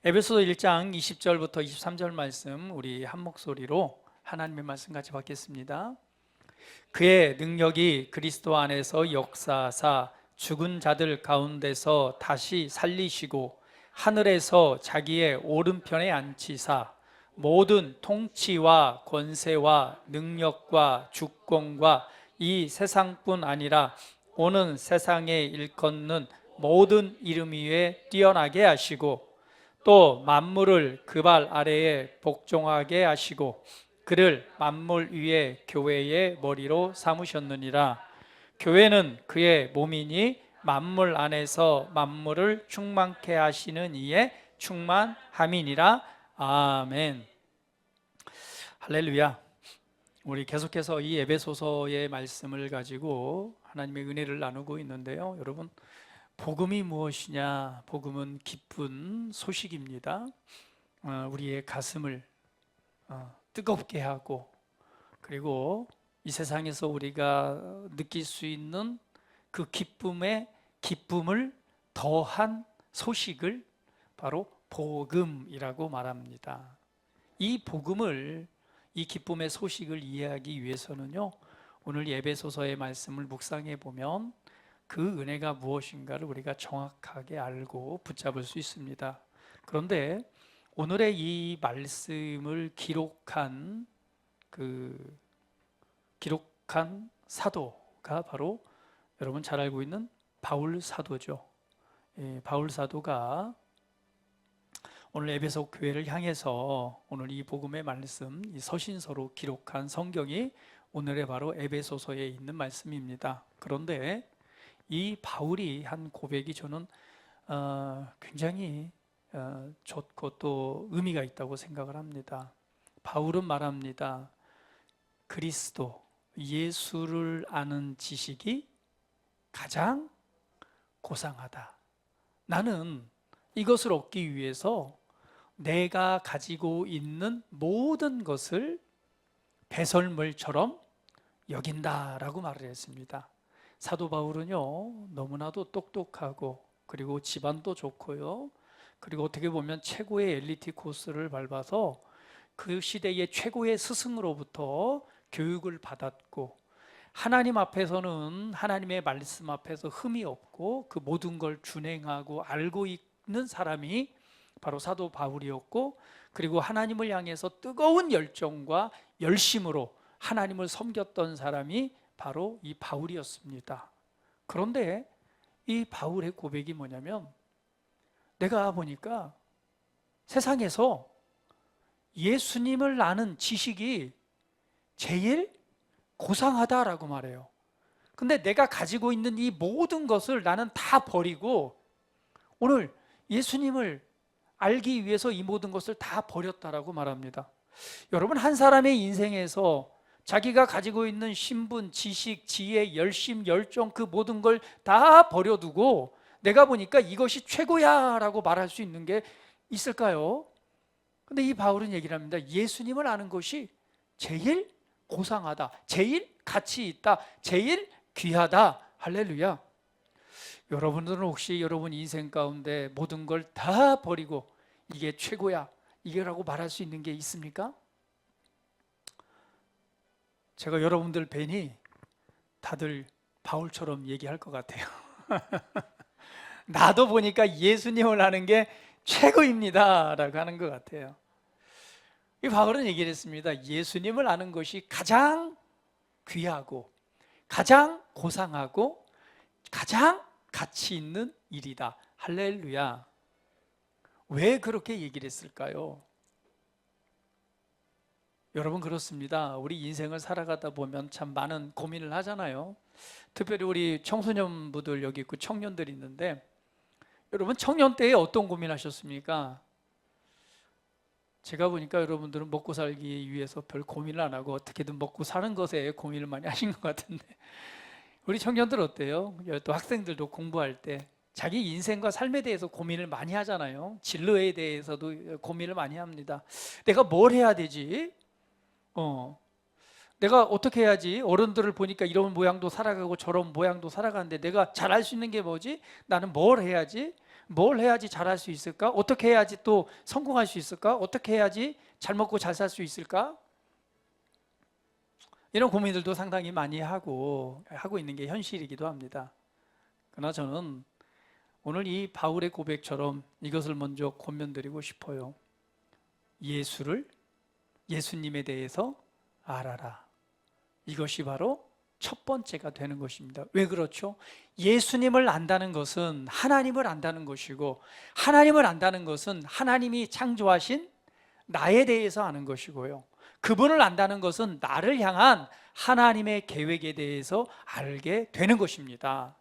에베소서 1장 20절부터 23절 말씀 우리 한 목소리로 하나님의 말씀 같이 받겠습니다. 그의 능력이 그리스도 안에서 역사하사 죽은 자들 가운데서 다시 살리시고 하늘에서 자기의 오른편에 앉히사 모든 통치와 권세와 능력과 주권과 이 세상뿐 아니라 오는 세상에 일컫는 모든 이름 위에 뛰어나게 하시고 또 만물을 그 발 아래에 복종하게 하시고 그를 만물 위에 교회의 머리로 삼으셨느니라. 교회는 그의 몸이니 만물 안에서 만물을 충만케 하시는 이의 충만함이니라. 아멘. 할렐루야. 우리 계속해서 이 에베소서의 말씀을 가지고 하나님의 은혜를 나누고 있는데요. 여러분, 복음이 무엇이냐? 복음은 기쁜 소식입니다. 우리의 가슴을 뜨겁게 하고, 그리고 이 세상에서 우리가 느낄 수 있는 그 기쁨을 더한 소식을 바로 복음이라고 말합니다. 이 복음을, 이 기쁨의 소식을 이해하기 위해서는요, 오늘 에베소서의 말씀을 묵상해 보면 그 은혜가 무엇인가를 우리가 정확하게 알고 붙잡을 수 있습니다. 그런데 오늘의 이 말씀을 기록한 사도가 바로 여러분 잘 알고 있는 바울 사도죠. 바울 사도가 오늘 에베소 교회를 향해서 오늘 이 복음의 말씀, 이 서신서로 기록한 성경이 오늘의 바로 에베소서에 있는 말씀입니다. 그런데 이 바울이 한 고백이 저는 굉장히 좋고 또 의미가 있다고 생각을 합니다. 바울은 말합니다. 그리스도, 예수를 아는 지식이 가장 고상하다. 나는 이것을 얻기 위해서 내가 가지고 있는 모든 것을 배설물처럼 여긴다라고 말을 했습니다. 사도 바울은요, 너무나도 똑똑하고 그리고 집안도 좋고요, 그리고 어떻게 보면 최고의 엘리트 코스를 밟아서 그 시대의 최고의 스승으로부터 교육을 받았고, 하나님 앞에서는 하나님의 말씀 앞에서 흠이 없고 그 모든 걸 준행하고 알고 있는 사람이 바로 사도 바울이었고, 그리고 하나님을 향해서 뜨거운 열정과 열심으로 하나님을 섬겼던 사람이 바로 이 바울이었습니다. 그런데 이 바울의 고백이 뭐냐면, 내가 보니까 세상에서 예수님을 아는 지식이 제일 고상하다라고 말해요. 근데 내가 가지고 있는 이 모든 것을 나는 다 버리고 오늘 예수님을 알기 위해서 이 모든 것을 다 버렸다라고 말합니다. 여러분, 한 사람의 인생에서 자기가 가지고 있는 신분, 지식, 지혜, 열심, 열정, 그 모든 걸 다 버려두고 내가 보니까 이것이 최고야 라고 말할 수 있는 게 있을까요? 근데 이 바울은 얘기를 합니다. 예수님을 아는 것이 제일 고상하다, 제일 가치 있다, 제일 귀하다. 할렐루야. 여러분들은 혹시 여러분 인생 가운데 모든 걸 다 버리고 이게 최고야, 이게라고 말할 수 있는 게 있습니까? 제가 여러분들 뵈니 다들 바울처럼 얘기할 것 같아요. 나도 보니까 예수님을 아는 게 최고입니다 라고 하는 것 같아요. 이 바울은 얘기를 했습니다. 예수님을 아는 것이 가장 귀하고 가장 고상하고 가장 가치 있는 일이다. 할렐루야. 왜 그렇게 얘기를 했을까요? 여러분, 그렇습니다. 우리 인생을 살아가다 보면 참 많은 고민을 하잖아요. 특별히 우리 청소년부들 여기 있고 청년들이 있는데, 여러분 청년 때에 어떤 고민하셨습니까? 제가 보니까 여러분들은 먹고 살기 위해서 별 고민을 안 하고 어떻게든 먹고 사는 것에 고민을 많이 하신 것 같은데, 우리 청년들 어때요? 또 학생들도 공부할 때 자기 인생과 삶에 대해서 고민을 많이 하잖아요. 진로에 대해서도 고민을 많이 합니다. 내가 뭘 해야 되지? 내가 어떻게 해야지? 어른들을 보니까 이런 모양도 살아가고 저런 모양도 살아가는데 내가 잘할 수 있는 게 뭐지? 나는 뭘 해야지? 뭘 해야지 잘할 수 있을까? 어떻게 해야지 또 성공할 수 있을까? 어떻게 해야지 잘 먹고 잘 살 수 있을까? 이런 고민들도 상당히 많이 하고 있는 게 현실이기도 합니다. 그러나 저는 오늘 이 바울의 고백처럼 이것을 먼저 권면드리고 싶어요. 예수님에 대해서 알아라. 이것이 바로 첫 번째가 되는 것입니다. 왜 그렇죠? 예수님을 안다는 것은 하나님을 안다는 것이고, 하나님을 안다는 것은 하나님이 창조하신 나에 대해서 아는 것이고요, 그분을 안다는 것은 나를 향한 하나님의 계획에 대해서 알게 되는 것입니다.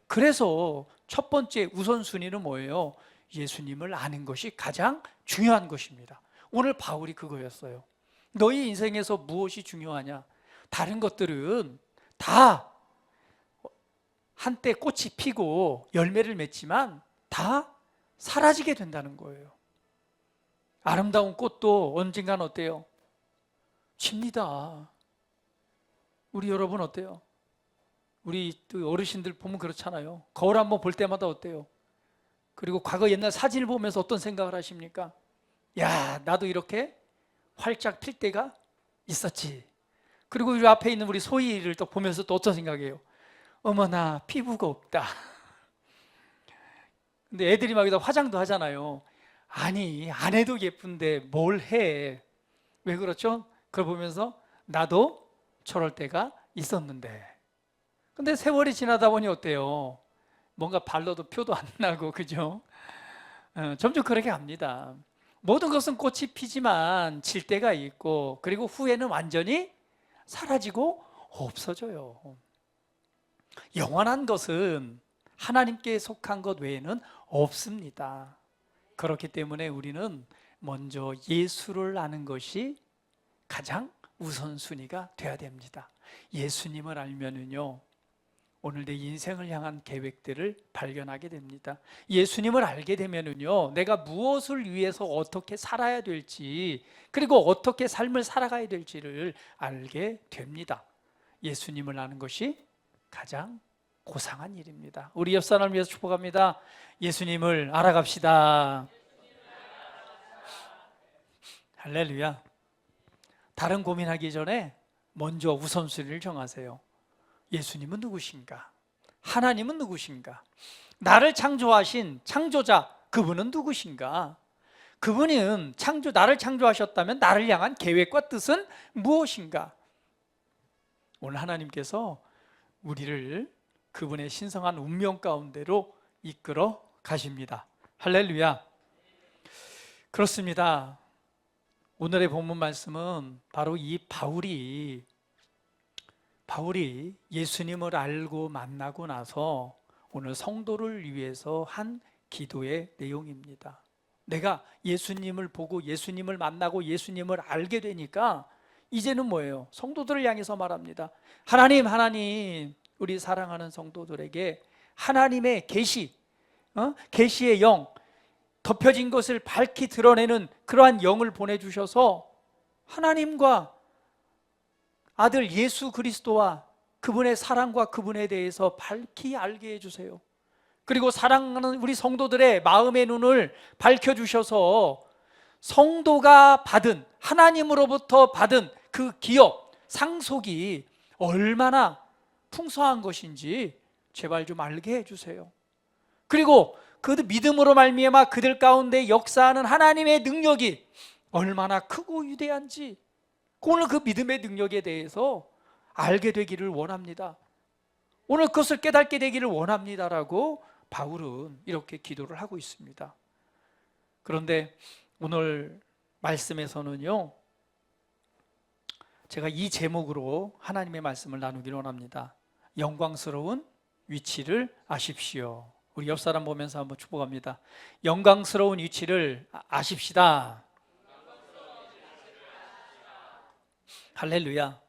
그래서 첫 번째 우선순위는 뭐예요? 예수님을 아는 것이 가장 중요한 것입니다. 오늘 바울이 그거였어요. 너희 인생에서 무엇이 중요하냐? 다른 것들은 다 한때 꽃이 피고 열매를 맺지만 다 사라지게 된다는 거예요. 아름다운 꽃도 언젠간 어때요? 집니다. 우리 여러분 어때요? 우리 어르신들 보면 그렇잖아요. 거울 한번 볼 때마다 어때요? 그리고 과거 옛날 사진을 보면서 어떤 생각을 하십니까? 야, 나도 이렇게 활짝 필 때가 있었지. 그리고 이 앞에 있는 우리 소희를 또 보면서 또 어떤 생각이에요? 어머나, 피부가 없다. 근데 애들이 막 여기다 화장도 하잖아요. 아니, 안 해도 예쁜데 뭘 해? 왜 그렇죠? 그걸 보면서 나도 저럴 때가 있었는데. 근데 세월이 지나다 보니 어때요? 뭔가 발라도 표도 안 나고, 그죠? 점점 그렇게 갑니다. 모든 것은 꽃이 피지만 질 때가 있고, 그리고 후에는 완전히 사라지고 없어져요. 영원한 것은 하나님께 속한 것 외에는 없습니다. 그렇기 때문에 우리는 먼저 예수를 아는 것이 가장 우선순위가 되어야 됩니다. 예수님을 알면은요, 오늘 내 인생을 향한 계획들을 발견하게 됩니다. 예수님을 알게 되면은요, 내가 무엇을 위해서 어떻게 살아야 될지, 그리고 어떻게 삶을 살아가야 될지를 알게 됩니다. 예수님을 아는 것이 가장 고상한 일입니다. 우리 옆 사람을 위해서 축복합니다. 예수님을 알아갑시다. 할렐루야. 다른 고민하기 전에 먼저 우선순위를 정하세요. 예수님은 누구신가? 하나님은 누구신가? 나를 창조하신 창조자, 그분은 누구신가? 그분은 나를 창조하셨다면 나를 향한 계획과 뜻은 무엇인가? 오늘 하나님께서 우리를 그분의 신성한 운명 가운데로 이끌어 가십니다. 할렐루야. 그렇습니다. 오늘의 본문 말씀은 바로 이 바울이 예수님을 알고 만나고 나서 오늘 성도를 위해서 한 기도의 내용입니다. 내가 예수님을 보고 예수님을 만나고 예수님을 알게 되니까 이제는 뭐예요? 성도들을 향해서 말합니다. 하나님, 우리 사랑하는 성도들에게 하나님의 계시의 영, 덮여진 것을 밝히 드러내는 그러한 영을 보내주셔서 하나님과 아들 예수 그리스도와 그분의 사랑과 그분에 대해서 밝히 알게 해주세요. 그리고 사랑하는 우리 성도들의 마음의 눈을 밝혀주셔서 성도가 받은, 하나님으로부터 받은 그 기업, 상속이 얼마나 풍성한 것인지 제발 좀 알게 해주세요. 그리고 그 믿음으로 말미암아 그들 가운데 역사하는 하나님의 능력이 얼마나 크고 위대한지 오늘 그 믿음의 능력에 대해서 알게 되기를 원합니다. 오늘 그것을 깨닫게 되기를 원합니다라고 바울은 이렇게 기도를 하고 있습니다. 그런데 오늘 말씀에서는요, 제가 이 제목으로 하나님의 말씀을 나누기를 원합니다. 영광스러운 위치를 아십시오. 우리 옆 사람 보면서 한번 축복합니다. 영광스러운 위치를 아십시다. 할렐루야.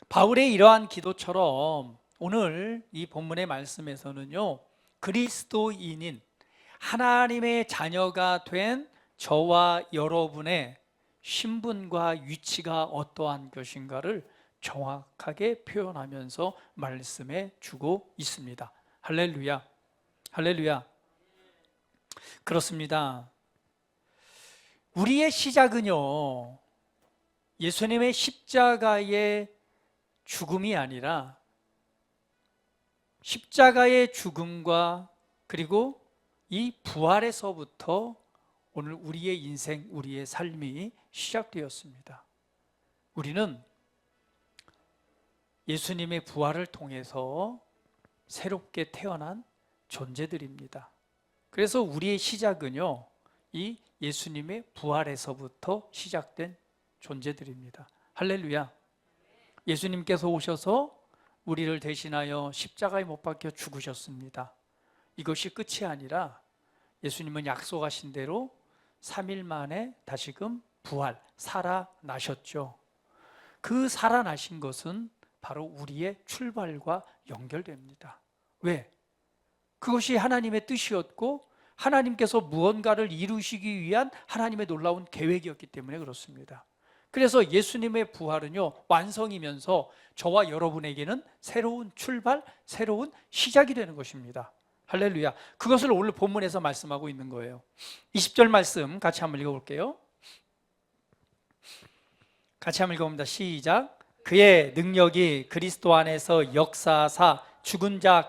바울의 이러한 기도처럼 오늘 이 본문의 말씀에서는요, 그리스도인인 하나님의 자녀가 된 저와 여러분의 신분과 위치가 어떠한 것인가를 정확하게 표현하면서 말씀해 주고 있습니다. 할렐루야. 할렐루야. 그렇습니다. 우리의 시작은요, 예수님의 십자가의 죽음이 아니라 십자가의 죽음과 그리고 이 부활에서부터 오늘 우리의 인생, 우리의 삶이 시작되었습니다. 우리는 예수님의 부활을 통해서 새롭게 태어난 존재들입니다. 그래서 우리의 시작은요, 이 예수님의 부활에서부터 시작된 존재들입니다. 할렐루야. 예수님께서 오셔서 우리를 대신하여 십자가에 못 박혀 죽으셨습니다. 이것이 끝이 아니라 예수님은 약속하신 대로 3일 만에 다시금 부활, 살아나셨죠. 그 살아나신 것은 바로 우리의 출발과 연결됩니다. 왜? 그것이 하나님의 뜻이었고 하나님께서 무언가를 이루시기 위한 하나님의 놀라운 계획이었기 때문에 그렇습니다. 그래서 예수님의 부활은요, 완성이면서 저와 여러분에게는 새로운 출발, 새로운 시작이 되는 것입니다. 할렐루야. 그것을 오늘 본문에서 말씀하고 있는 거예요. 20절 말씀 같이 한번 읽어볼게요. 같이 한번 읽어봅니다. 시작. 그의 능력이 그리스도 안에서 역사하사 죽은 자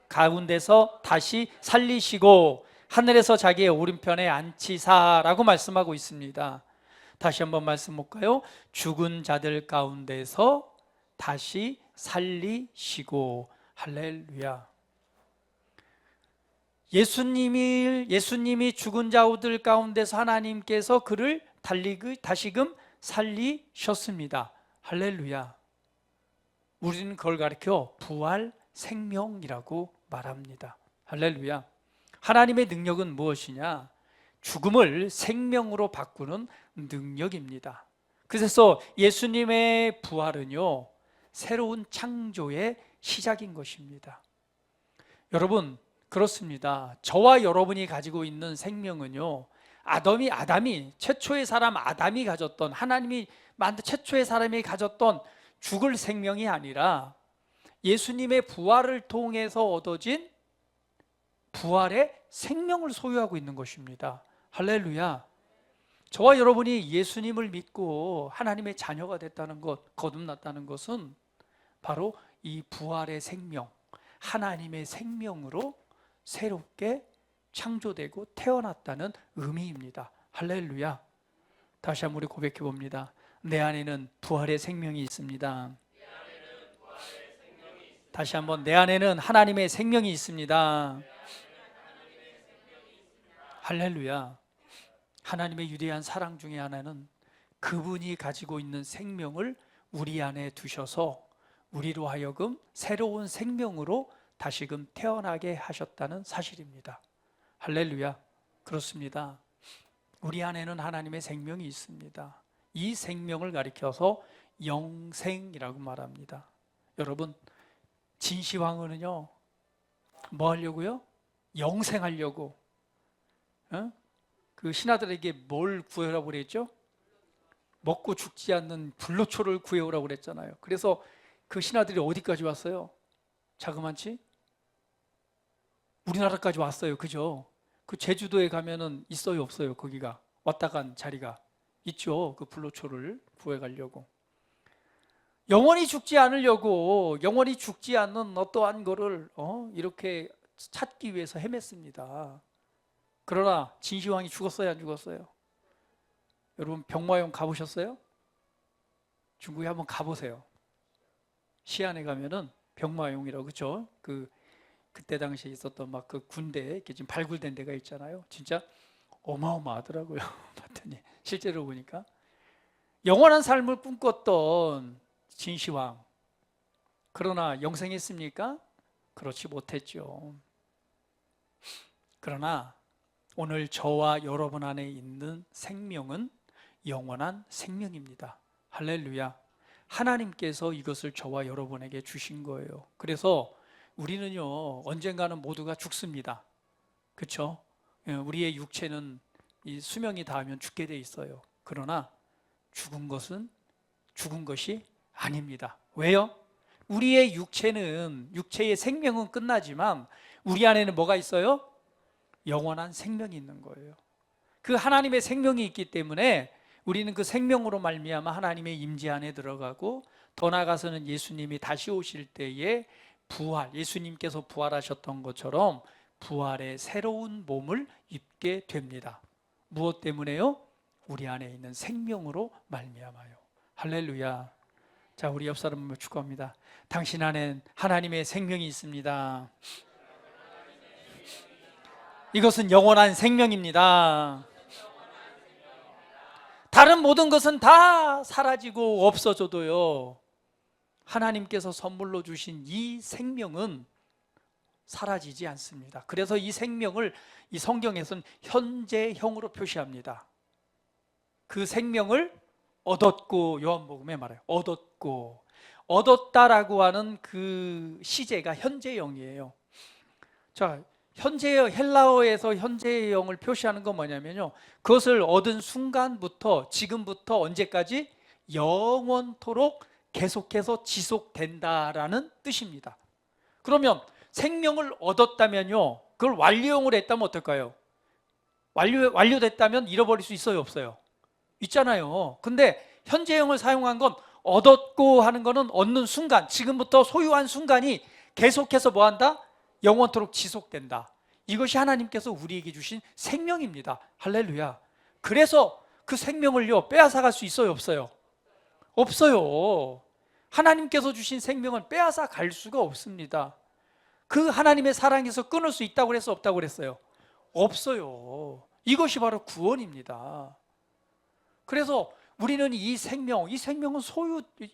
가운데서 다시 살리시고 하늘에서 자기의 오른편에 앉히사라고 말씀하고 있습니다. 다시 한번 말씀 볼까요? 죽은 자들 가운데서 다시 살리시고. 할렐루야. 예수님이 죽은 자들 가운데서 하나님께서 그를 다시금 살리셨습니다. 할렐루야. 우리는 그걸 가리켜 부활 생명이라고 말합니다. 할렐루야. 하나님의 능력은 무엇이냐? 죽음을 생명으로 바꾸는 능력입니다. 그래서 예수님의 부활은요, 새로운 창조의 시작인 것입니다. 여러분, 그렇습니다. 저와 여러분이 가지고 있는 생명은요, 아담이 최초의 사람 아담이 가졌던, 하나님이 만든 최초의 사람이 가졌던 죽을 생명이 아니라 예수님의 부활을 통해서 얻어진 부활의 생명을 소유하고 있는 것입니다. 할렐루야. 저와 여러분이 예수님을 믿고 하나님의 자녀가 됐다는 것, 거듭났다는 것은 바로 이 부활의 생명, 하나님의 생명으로 새롭게 창조되고 태어났다는 의미입니다. 할렐루야. 다시 한번 우리 고백해 봅니다. 내 안에는 부활의 생명이 있습니다. 다시 한번, 내 안에는 하나님의 생명이 있습니다. 할렐루야. 하나님의 위대한 사랑 중에 하나는 그분이 가지고 있는 생명을 우리 안에 두셔서 우리로 하여금 새로운 생명으로 다시금 태어나게 하셨다는 사실입니다. 할렐루야. 그렇습니다. 우리 안에는 하나님의 생명이 있습니다. 이 생명을 가리켜서 영생이라고 말합니다. 여러분, 진시황후는요, 뭐 하려고요? 영생하려고. 그 신하들에게 뭘 구해오라고 그랬죠? 먹고 죽지 않는 불로초를 구해오라고 그랬잖아요. 그래서 그 신하들이 어디까지 왔어요? 자그만치? 우리나라까지 왔어요. 그죠? 그 제주도에 가면은 있어요, 없어요? 거기가 왔다 간 자리가 있죠. 그 불로초를 구해가려고. 영원히 죽지 않으려고, 영원히 죽지 않는 어떠한 거를 이렇게 찾기 위해서 헤맸습니다. 그러나 진시황이 죽었어요, 안 죽었어요? 여러분, 병마용 가보셨어요? 중국에 한번 가보세요. 시안에 가면은 병마용이라고, 그죠? 그때 당시에 있었던 막 그 군대 이렇게 지금 발굴된 데가 있잖아요. 진짜 어마어마하더라고요. 봤더니 실제로 보니까 영원한 삶을 꿈꿨던 진시황, 그러나 영생했습니까? 그렇지 못했죠. 그러나 오늘 저와 여러분 안에 있는 생명은 영원한 생명입니다. 할렐루야. 하나님께서 이것을 저와 여러분에게 주신 거예요. 그래서 우리는요, 언젠가는 모두가 죽습니다. 그렇죠? 우리의 육체는 이 수명이 닿으면 죽게 돼 있어요. 그러나 죽은 것이 아닙니다. 왜요? 우리의 육체의 생명은 끝나지만 우리 안에는 뭐가 있어요? 영원한 생명이 있는 거예요. 그 하나님의 생명이 있기 때문에 우리는 그 생명으로 말미암아 하나님의 임재 안에 들어가고, 더 나아가서는 예수님이 다시 오실 때에 부활, 예수님께서 부활하셨던 것처럼 부활의 새로운 몸을 입게 됩니다. 무엇 때문에요? 우리 안에 있는 생명으로 말미암아요. 할렐루야. 자, 우리 옆 사람을 축복합니다. 당신 안엔 하나님의 생명이 있습니다. 이것은 영원한 생명입니다. 다른 모든 것은 다 사라지고 없어져도요, 하나님께서 선물로 주신 이 생명은 사라지지 않습니다. 그래서 이 생명을 이 성경에서는 현재형으로 표시합니다. 그 생명을 얻었고, 요한복음에 말해요. 얻었다라고 하는 그 시제가 현재형이에요. 자, 헬라어에서 현재형을 표시하는 건 뭐냐면요, 그것을 얻은 순간부터 지금부터 언제까지 영원토록 계속해서 지속된다라는 뜻입니다. 그러면 생명을 얻었다면요, 그걸 완료형으로 했다면 어떨까요? 완료됐다면 잃어버릴 수 있어요, 없어요? 있잖아요. 근데 현재형을 사용한 건 얻었고 하는 거는 얻는 순간, 지금부터 소유한 순간이 계속해서 뭐한다? 영원토록 지속된다. 이것이 하나님께서 우리에게 주신 생명입니다. 할렐루야. 그래서 그 생명을요, 빼앗아갈 수 있어요, 없어요? 없어요. 하나님께서 주신 생명은 빼앗아 갈 수가 없습니다. 그 하나님의 사랑에서 끊을 수 있다고 그랬어, 없다고 그랬어요? 없어요. 이것이 바로 구원입니다. 그래서 우리는 이 생명은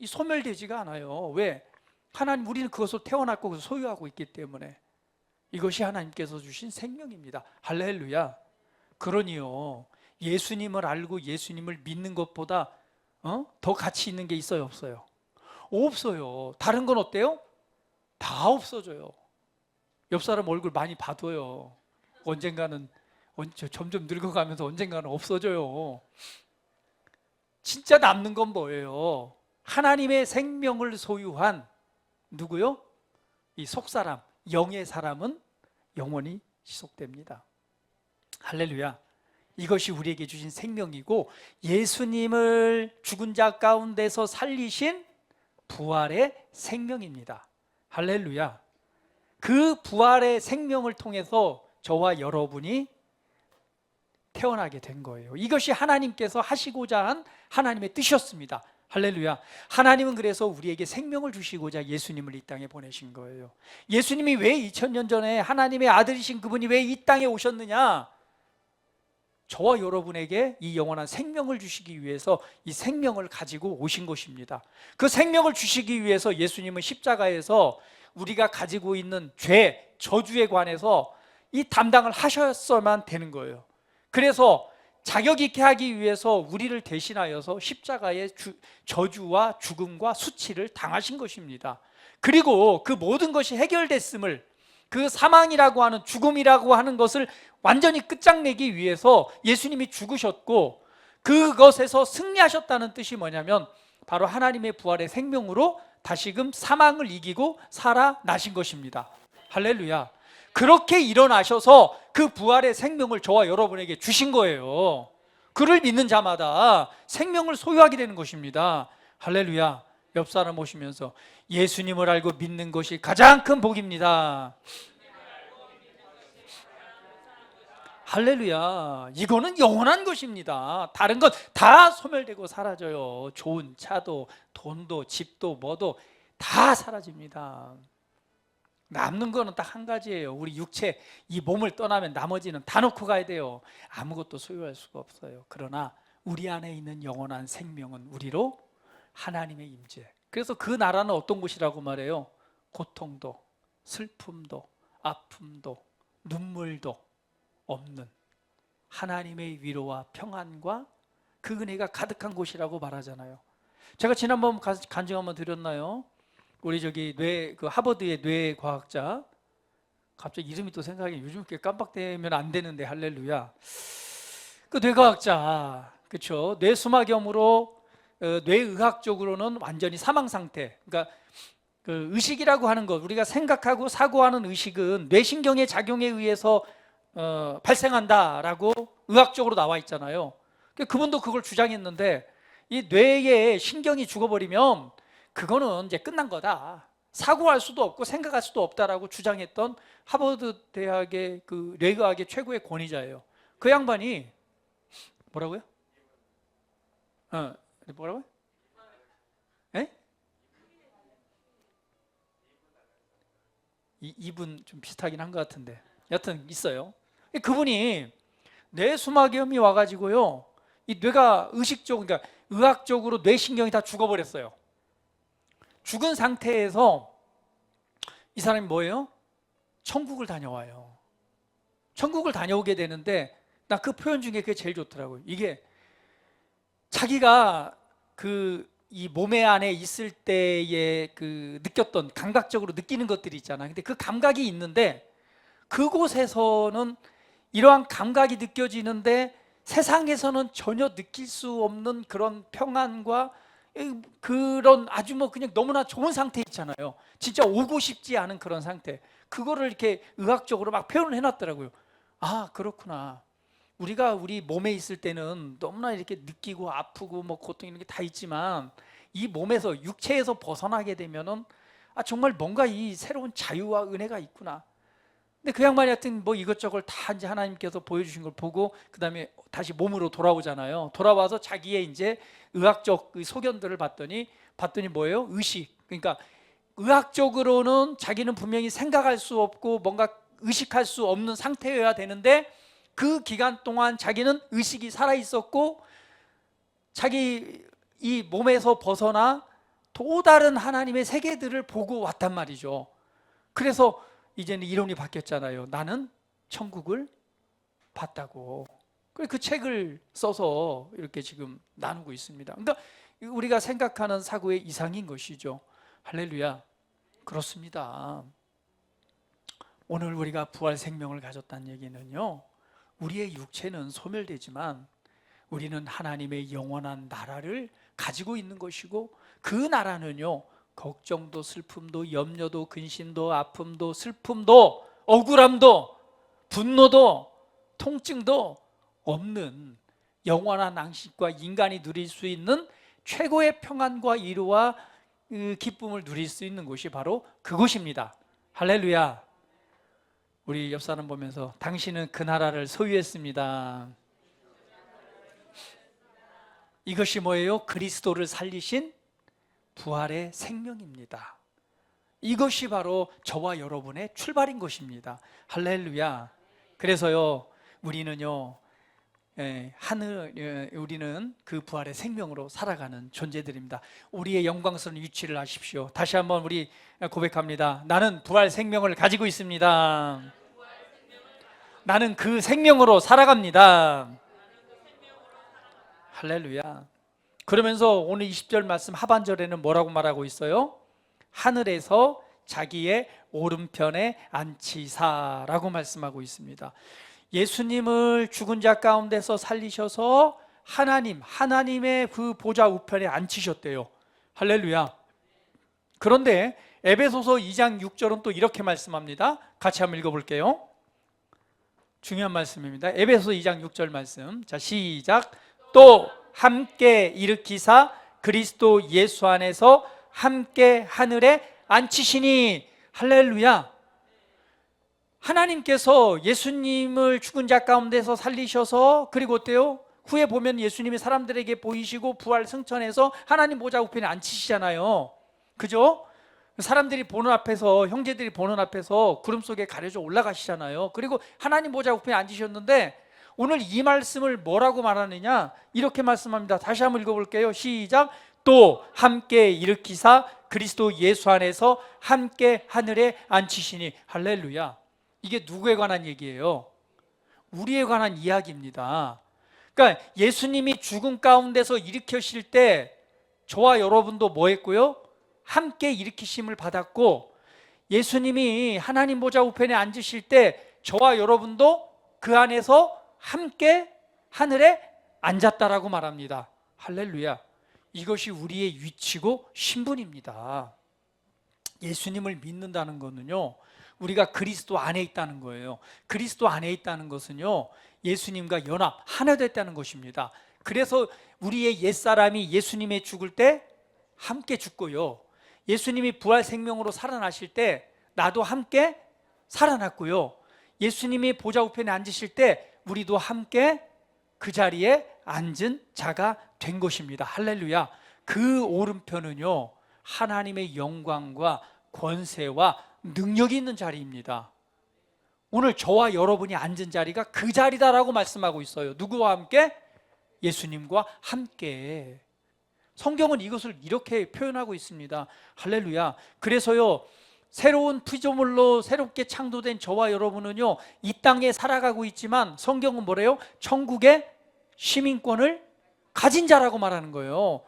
소멸되지가 않아요. 왜? 우리는 그것을 태어났고 그것을 소유하고 있기 때문에. 이것이 하나님께서 주신 생명입니다. 할렐루야. 그러니요, 예수님을 알고 예수님을 믿는 것보다 더 가치 있는 게 있어요, 없어요? 없어요. 다른 건 어때요? 다 없어져요. 옆 사람 얼굴 많이 봐둬요. 언젠가는 점점 늙어가면서 언젠가는 없어져요. 진짜 남는 건 뭐예요? 하나님의 생명을 소유한 누구요? 이 속사람, 영의 사람은 영원히 지속됩니다. 할렐루야. 이것이 우리에게 주신 생명이고, 예수님을 죽은 자 가운데서 살리신 부활의 생명입니다. 할렐루야. 그 부활의 생명을 통해서 저와 여러분이 태어나게 된 거예요. 이것이 하나님께서 하시고자 한 하나님의 뜻이었습니다. 할렐루야. 하나님은 그래서 우리에게 생명을 주시고자 예수님을 이 땅에 보내신 거예요. 예수님이 왜 2000년 전에 하나님의 아들이신 그분이 왜 이 땅에 오셨느냐? 저와 여러분에게 이 영원한 생명을 주시기 위해서 이 생명을 가지고 오신 것입니다. 그 생명을 주시기 위해서 예수님은 십자가에서 우리가 가지고 있는 죄, 저주에 관해서 이 담당을 하셨어야만 되는 거예요. 그래서 자격 있게 하기 위해서 우리를 대신하여서 십자가의 저주와 죽음과 수치를 당하신 것입니다. 그리고 그 모든 것이 해결됐음을, 그 사망이라고 하는, 죽음이라고 하는 것을 완전히 끝장내기 위해서 예수님이 죽으셨고, 그것에서 승리하셨다는 뜻이 뭐냐면 바로 하나님의 부활의 생명으로 다시금 사망을 이기고 살아나신 것입니다. 할렐루야. 그렇게 일어나셔서 그 부활의 생명을 저와 여러분에게 주신 거예요. 그를 믿는 자마다 생명을 소유하게 되는 것입니다. 할렐루야. 옆 사람 보시면서 예수님을 알고 믿는 것이 가장 큰 복입니다. 할렐루야. 이거는 영원한 것입니다. 다른 건 다 소멸되고 사라져요. 좋은 차도, 돈도, 집도, 뭐도 다 사라집니다. 남는 거는 딱 한 가지예요. 우리 육체, 이 몸을 떠나면 나머지는 다 놓고 가야 돼요. 아무것도 소유할 수가 없어요. 그러나 우리 안에 있는 영원한 생명은 우리로 하나님의 임재. 그래서 그 나라는 어떤 곳이라고 말해요? 고통도, 슬픔도, 아픔도, 눈물도 없는 하나님의 위로와 평안과 그 은혜가 가득한 곳이라고 말하잖아요. 제가 지난번 간증 한번 드렸나요? 우리 그 하버드의 뇌과학자, 갑자기 이름이 또 생각이, 요즘 이렇게 깜빡대면 안 되는데, 할렐루야. 그 뇌과학자, 그렇죠? 뇌수막염으로 뇌의학적으로는 완전히 사망 상태. 그러니까 그 의식이라고 하는 것, 우리가 생각하고 사고하는 의식은 뇌신경의 작용에 의해서 발생한다라고 의학적으로 나와 있잖아요. 그분도 그걸 주장했는데 이 뇌에 신경이 죽어버리면 그거는 이제 끝난 거다. 사고할 수도 없고 생각할 수도 없다라고 주장했던 하버드 대학의 그 뇌의학의 최고의 권위자예요. 그 양반이 뭐라고요? 뭐라고요? 예? 이분 좀 비슷하긴 한 것 같은데 여튼 있어요. 그분이 뇌수막염이 와가지고요, 이 뇌가 그러니까 의학적으로 뇌신경이 다 죽어버렸어요. 죽은 상태에서 이 사람이 뭐예요? 천국을 다녀와요. 천국을 다녀오게 되는데 나 그 표현 중에 그게 제일 좋더라고요. 이게 자기가 이 몸의 안에 있을 때에 그 느꼈던 감각적으로 느끼는 것들이 있잖아. 근데 그 감각이 있는데 그곳에서는 이러한 감각이 느껴지는데 세상에서는 전혀 느낄 수 없는 그런 평안과 그런 아주 그냥 너무나 좋은 상태 있잖아요. 진짜 오고 싶지 않은 그런 상태. 그거를 이렇게 의학적으로 막 표현을 해놨더라고요. 아, 그렇구나. 우리가 우리 몸에 있을 때는 너무나 이렇게 느끼고 아프고 고통 이런 게 다 있지만 이 몸에서 육체에서 벗어나게 되면은 정말 뭔가 이 새로운 자유와 은혜가 있구나. 근데 그 양반이 하여튼 이것저것 다 이제 하나님께서 보여주신 걸 보고 그 다음에 다시 몸으로 돌아오잖아요. 돌아와서 자기의 이제 의학적 소견들을 봤더니 뭐예요? 의식. 그러니까 의학적으로는 자기는 분명히 생각할 수 없고 뭔가 의식할 수 없는 상태여야 되는데 그 기간 동안 자기는 의식이 살아 있었고 자기 이 몸에서 벗어나 또 다른 하나님의 세계들을 보고 왔단 말이죠. 그래서 이제는 이론이 바뀌었잖아요. 나는 천국을 봤다고. 그 책을 써서 이렇게 지금 나누고 있습니다. 그러니까 우리가 생각하는 사고의 이상인 것이죠. 할렐루야. 그렇습니다. 오늘 우리가 부활 생명을 가졌다는 얘기는요, 우리의 육체는 소멸되지만 우리는 하나님의 영원한 나라를 가지고 있는 것이고 그 나라는요, 걱정도 슬픔도 염려도 근심도 아픔도 슬픔도 억울함도 분노도 통증도 없는 영원한 안식과 인간이 누릴 수 있는 최고의 평안과 위로와 기쁨을 누릴 수 있는 곳이 바로 그곳입니다. 할렐루야. 우리 옆 사람 보면서 당신은 그 나라를 소유했습니다. 이것이 뭐예요? 그리스도를 살리신 부활의 생명입니다. 이것이 바로 저와 여러분의 출발인 것입니다. 할렐루야. 그래서요, 우리는요, 우리는 그 부활의 생명으로 살아가는 존재들입니다. 우리의 영광스러운 위치를 아십시오. 다시 한번 우리 고백합니다. 나는 부활 생명을 가지고 있습니다. 나는 그 생명으로 살아갑니다. 할렐루야. 그러면서 오늘 20절 말씀 하반절에는 뭐라고 말하고 있어요? 하늘에서 자기의 오른편에 앉히사라고 말씀하고 있습니다. 예수님을 죽은 자 가운데서 살리셔서 하나님의 그 보좌 우편에 앉히셨대요. 할렐루야. 그런데 에베소서 2장 6절은 또 이렇게 말씀합니다. 같이 한번 읽어볼게요. 중요한 말씀입니다. 에베소서 2장 6절 말씀. 자, 시작. 또 함께 일으키사 그리스도 예수 안에서 함께 하늘에 앉히시니. 할렐루야. 하나님께서 예수님을 죽은 자 가운데서 살리셔서, 그리고 어때요? 후에 보면 예수님이 사람들에게 보이시고 부활 승천해서 하나님 보좌 우편에 앉히시잖아요. 그죠? 사람들이 보는 앞에서, 형제들이 보는 앞에서 구름 속에 가려져 올라가시잖아요. 그리고 하나님 보좌 우편에 앉으셨는데 오늘 이 말씀을 뭐라고 말하느냐? 이렇게 말씀합니다. 다시 한번 읽어볼게요. 시작. 또 함께 일으키사 그리스도 예수 안에서 함께 하늘에 앉히시니. 할렐루야. 이게 누구에 관한 얘기예요? 우리에 관한 이야기입니다. 그러니까 예수님이 죽음 가운데서 일으키실 때 저와 여러분도 뭐 했고요? 함께 일으키심을 받았고, 예수님이 하나님 보좌 우편에 앉으실 때 저와 여러분도 그 안에서 함께 하늘에 앉았다라고 말합니다. 할렐루야. 이것이 우리의 위치고 신분입니다. 예수님을 믿는다는 것은요, 우리가 그리스도 안에 있다는 거예요. 그리스도 안에 있다는 것은요, 예수님과 연합, 하나 됐다는 것입니다. 그래서 우리의 옛사람이 예수님의 죽을 때 함께 죽고요, 예수님이 부활 생명으로 살아나실 때 나도 함께 살아났고요, 예수님이 보좌 우편에 앉으실 때 우리도 함께 그 자리에 앉은 자가 된 것입니다. 할렐루야. 그 오른편은요, 하나님의 영광과 권세와 능력이 있는 자리입니다. 오늘 저와 여러분이 앉은 자리가 그 자리다라고 말씀하고 있어요. 누구와 함께? 예수님과 함께. 성경은 이것을 이렇게 표현하고 있습니다. 할렐루야. 그래서요, 새로운 피조물로 새롭게 창조된 저와 여러분은요, 이 땅에 살아가고 있지만 성경은 뭐래요? 천국의 시민권을 가진 자라고 말하는 거예요.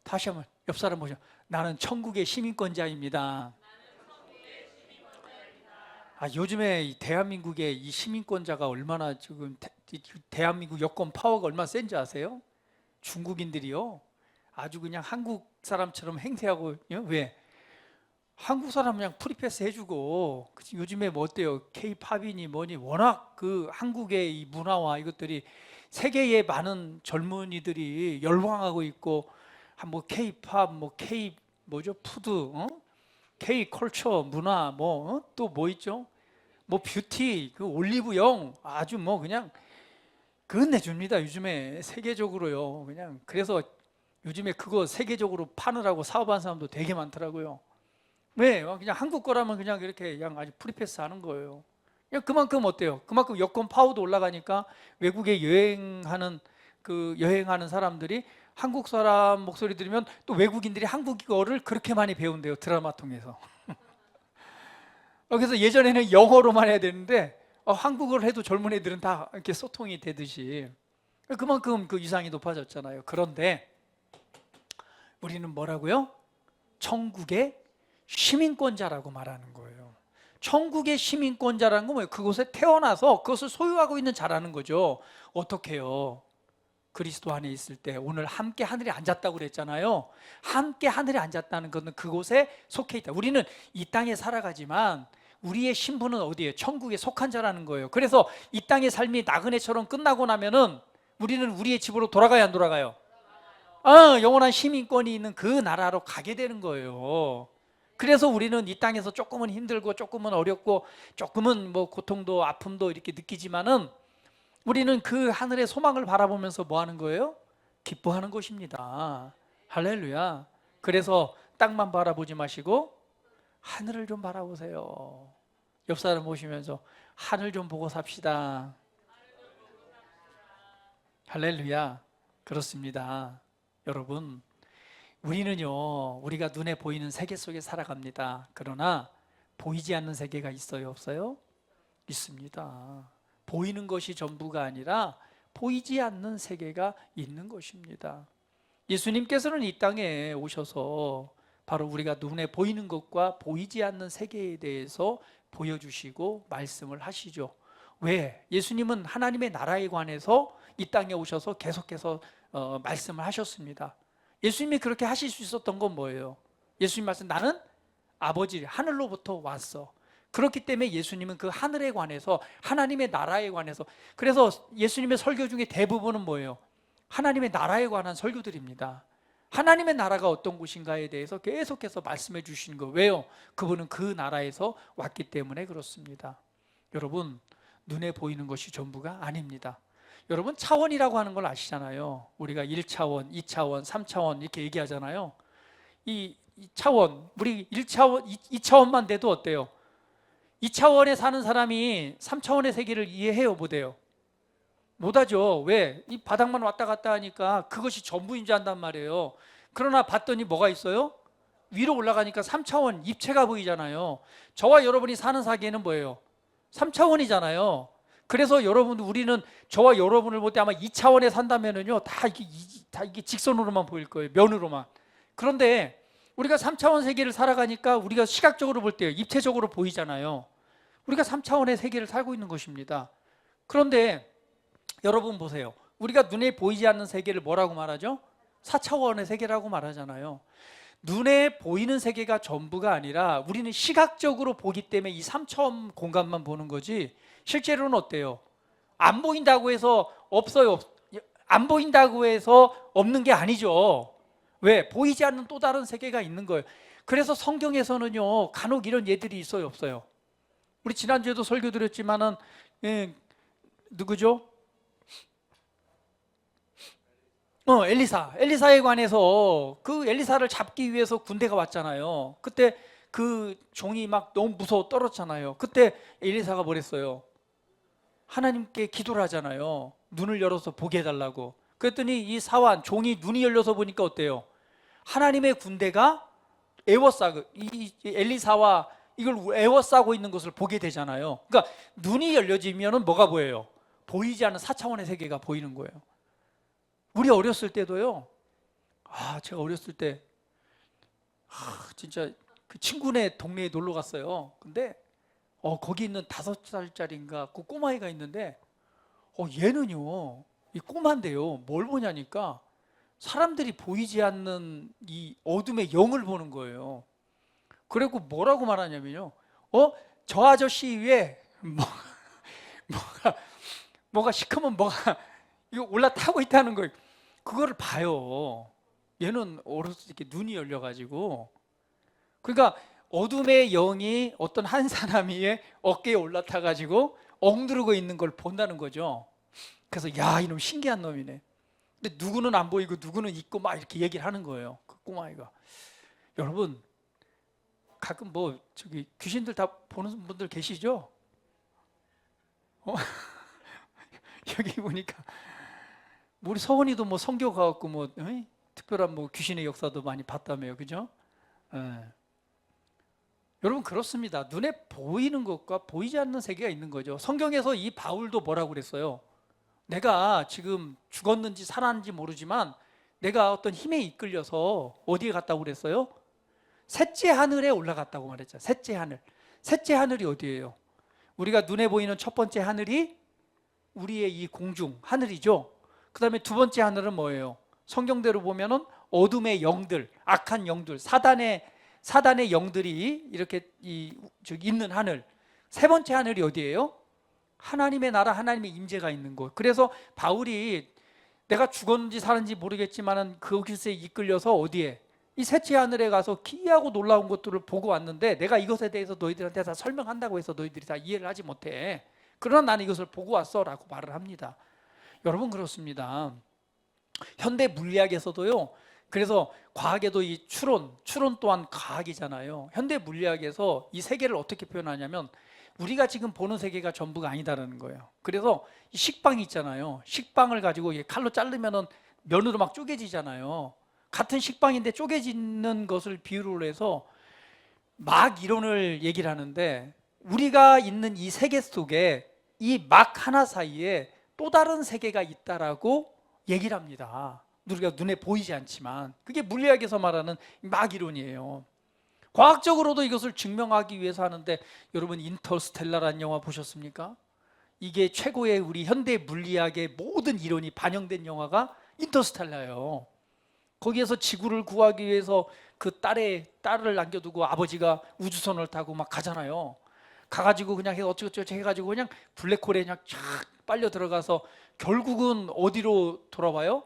다시 한번 옆 사람 보시죠. 나는 천국의 시민권자입니다. 요즘에 이 대한민국의 이 시민권자가 얼마나 지금 대한민국 여권 파워가 얼마나 센지 아세요? 중국인들이요, 아주 그냥 한국 사람처럼 행세하고. 왜? 한국 사람 그냥 프리패스 해주고. 요즘에 뭐 어때요? K-팝이니 뭐니 워낙 그 한국의 이 문화와 이것들이 세계의 많은 젊은이들이 열광하고 있고, 뭐 K-팝, 뭐 K 뭐죠? 푸드, K-컬처 문화, 뭐 또 뭐 있죠? 뭐 뷰티, 그 올리브영 아주 뭐 그냥 끝내줍니다. 요즘에 세계적으로요. 그냥 그래서 요즘에 그거 세계적으로 파느라고 사업하는 사람도 되게 많더라고요. 왜? 그냥 한국 거라면 그냥 이렇게 그냥 아주 프리패스 하는 거예요. 그냥 그만큼 어때요? 그만큼 여권 파워도 올라가니까 외국에 여행하는 사람들이 한국 사람 목소리 들으면 또 외국인들이 한국어를 그렇게 많이 배운대요. 드라마 통해서. 그래서 예전에는 영어로만 해야 되는데 한국어를 해도 젊은 애들은 다 이렇게 소통이 되듯이 그만큼 그 위상이 높아졌잖아요. 그런데 우리는 뭐라고요? 천국의 시민권자라고 말하는 거예요. 천국의 시민권자라는 건 뭐예요? 그곳에 태어나서 그것을 소유하고 있는 자라는 거죠. 어떻게요? 그리스도 안에 있을 때 오늘 함께 하늘에 앉았다고 그랬잖아요. 함께 하늘에 앉았다는 것은 그곳에 속해 있다. 우리는 이 땅에 살아가지만 우리의 신분은 어디에? 천국에 속한 자라는 거예요. 그래서 이 땅의 삶이 나그네처럼 끝나고 나면은 우리는 우리의 집으로 돌아가야 안 돌아가요? 영원한 시민권이 있는 그 나라로 가게 되는 거예요. 그래서 우리는 이 땅에서 조금은 힘들고 조금은 어렵고 조금은 뭐 고통도 아픔도 이렇게 느끼지만은 우리는 그 하늘의 소망을 바라보면서 뭐 하는 거예요? 기뻐하는 것입니다. 할렐루야. 그래서 땅만 바라보지 마시고 하늘을 좀 바라보세요. 옆 사람 보시면서 하늘 좀 보고 삽시다. 할렐루야. 그렇습니다. 여러분, 우리는요, 우리가 눈에 보이는 세계 속에 살아갑니다. 그러나 보이지 않는 세계가 있어요, 없어요? 있습니다. 보이는 것이 전부가 아니라 보이지 않는 세계가 있는 것입니다. 예수님께서는 이 땅에 오셔서 바로 우리가 눈에 보이는 것과 보이지 않는 세계에 대해서 보여주시고 말씀을 하시죠. 왜? 예수님은 하나님의 나라에 관해서 이 땅에 오셔서 계속해서 말씀을 하셨습니다. 예수님이 그렇게 하실 수 있었던 건 뭐예요? 예수님 말씀, 나는 아버지 하늘로부터 왔어. 그렇기 때문에 예수님은 그 하늘에 관해서, 하나님의 나라에 관해서, 그래서 예수님의 설교 중에 대부분은 뭐예요? 하나님의 나라에 관한 설교들입니다. 하나님의 나라가 어떤 곳인가에 대해서 계속해서 말씀해 주시는 거예요. 왜요? 그분은 그 나라에서 왔기 때문에 그렇습니다. 여러분, 눈에 보이는 것이 전부가 아닙니다. 여러분, 차원이라고 하는 걸 아시잖아요. 우리가 1차원, 2차원, 3차원 이렇게 얘기하잖아요. 이 차원, 우리 1차원, 2차원만 돼도 어때요? 2차원에 사는 사람이 3차원의 세계를 이해해요, 못해요? 못하죠. 왜? 이 바닥만 왔다 갔다 하니까 그것이 전부인 줄 안단 말이에요. 그러나 봤더니 뭐가 있어요? 위로 올라가니까 3차원 입체가 보이잖아요. 저와 여러분이 사는 세계는 뭐예요? 3차원이잖아요. 그래서 여러분, 우리는 저와 여러분을 볼 때 아마 2차원에 산다면은요, 다 이게 직선으로만 보일 거예요. 면으로만. 그런데 우리가 3차원 세계를 살아가니까 우리가 시각적으로 볼 때 입체적으로 보이잖아요. 우리가 3차원의 세계를 살고 있는 것입니다. 그런데 여러분 보세요. 우리가 눈에 보이지 않는 세계를 뭐라고 말하죠? 4차원의 세계라고 말하잖아요. 눈에 보이는 세계가 전부가 아니라 우리는 시각적으로 보기 때문에 이 3차원 공간만 보는 거지, 실제로는 어때요? 안 보인다고 해서 없어요. 안 보인다고 해서 없는 게 아니죠. 왜? 보이지 않는 또 다른 세계가 있는 거예요. 그래서 성경에서는요, 간혹 이런 예들이 있어요, 없어요? 우리 지난주에도 설교 드렸지만은, 누구죠? 엘리사에 관해서, 그 엘리사를 잡기 위해서 군대가 왔잖아요. 그때 그 종이 막 너무 무서워 떨었잖아요. 그때 엘리사가 뭐랬어요? 하나님께 기도를 하잖아요. 눈을 열어서 보게 해달라고. 그랬더니 이 사환 종이 눈이 열려서 보니까 어때요? 하나님의 군대가 에워싸고, 이 엘리사와 이걸 에워싸고 있는 것을 보게 되잖아요. 그러니까 눈이 열려지면은 뭐가 보여요? 보이지 않는 4차원의 세계가 보이는 거예요. 우리 어렸을 때도요, 제가 어렸을 때 진짜 그 친구네 동네에 놀러 갔어요. 근데 거기 있는 5살짜리인가 그 꼬마애가 있는데, 얘는요, 이 꼬마인데요, 뭘 보냐니까 사람들이 보이지 않는 이 어둠의 영을 보는 거예요. 그리고 뭐라고 말하냐면요, 저 아저씨 위에 뭐가 시커먼 뭐가 이거 올라타고 있다는 거예요. 그거를 봐요. 얘는 어렸을 때 눈이 열려가지고. 그러니까 어둠의 영이 어떤 한 사람의 어깨에 올라타가지고 엉두르고 있는 걸 본다는 거죠. 그래서 야, 이놈 신기한 놈이네. 근데 누구는 안 보이고 누구는 있고 막 이렇게 얘기를 하는 거예요, 그 꼬마아이가. 여러분, 가끔 뭐 저기 귀신들 다 보는 분들 계시죠? 여기 보니까 우리 서원이도 뭐 성교 가갖고 뭐 특별한 뭐 귀신의 역사도 많이 봤다며요, 그죠? 예. 여러분, 그렇습니다. 눈에 보이는 것과 보이지 않는 세계가 있는 거죠. 성경에서 이 바울도 뭐라고 그랬어요? 내가 지금 죽었는지 살았는지 모르지만 내가 어떤 힘에 이끌려서 어디에 갔다고 그랬어요? 셋째 하늘에 올라갔다고 말했죠. 셋째 하늘. 셋째 하늘이 어디예요? 우리가 눈에 보이는 첫 번째 하늘이 우리의 이 공중 하늘이죠. 그 다음에 두 번째 하늘은 뭐예요? 성경대로 보면은 어둠의 영들, 악한 영들, 사단의 영들이 이렇게 있는 하늘. 세 번째 하늘이 어디예요? 하나님의 나라, 하나님의 임재가 있는 곳. 그래서 바울이 내가 죽었는지 살았는지 모르겠지만은 그 길에 이끌려서 어디에? 이 셋째 하늘에 가서 기이하고 놀라운 것들을 보고 왔는데, 내가 이것에 대해서 너희들한테 다 설명한다고 해서 너희들이 다 이해를 하지 못해. 그러나 나는 이것을 보고 왔어 라고 말을 합니다. 여러분, 그렇습니다. 현대 물리학에서도요, 그래서 과학에도 이 추론 또한 과학이잖아요. 현대 물리학에서 이 세계를 어떻게 표현하냐면, 우리가 지금 보는 세계가 전부가 아니다라는 거예요. 그래서 이 식빵이 있잖아요. 식빵을 가지고 칼로 자르면은 면으로 막 쪼개지잖아요. 같은 식빵인데 쪼개지는 것을 비유로 해서 막 이론을 얘기를 하는데, 우리가 있는 이 세계 속에 이 막 하나 사이에 또 다른 세계가 있다라고 얘기를 합니다. 우리가 눈에 보이지 않지만. 그게 물리학에서 말하는 막 이론이에요. 과학적으로도 이것을 증명하기 위해서 하는데, 여러분, 인터스텔라라는 영화 보셨습니까? 이게 최고의 우리 현대 물리학의 모든 이론이 반영된 영화가 인터스텔라예요. 거기에서 지구를 구하기 위해서 그 딸을 남겨두고 아버지가 우주선을 타고 막 가잖아요. 가가지고 그냥 어쩌고저쩌고 해가지고 그냥 블랙홀에 그냥 쫙 빨려 들어가서 결국은 어디로 돌아와요?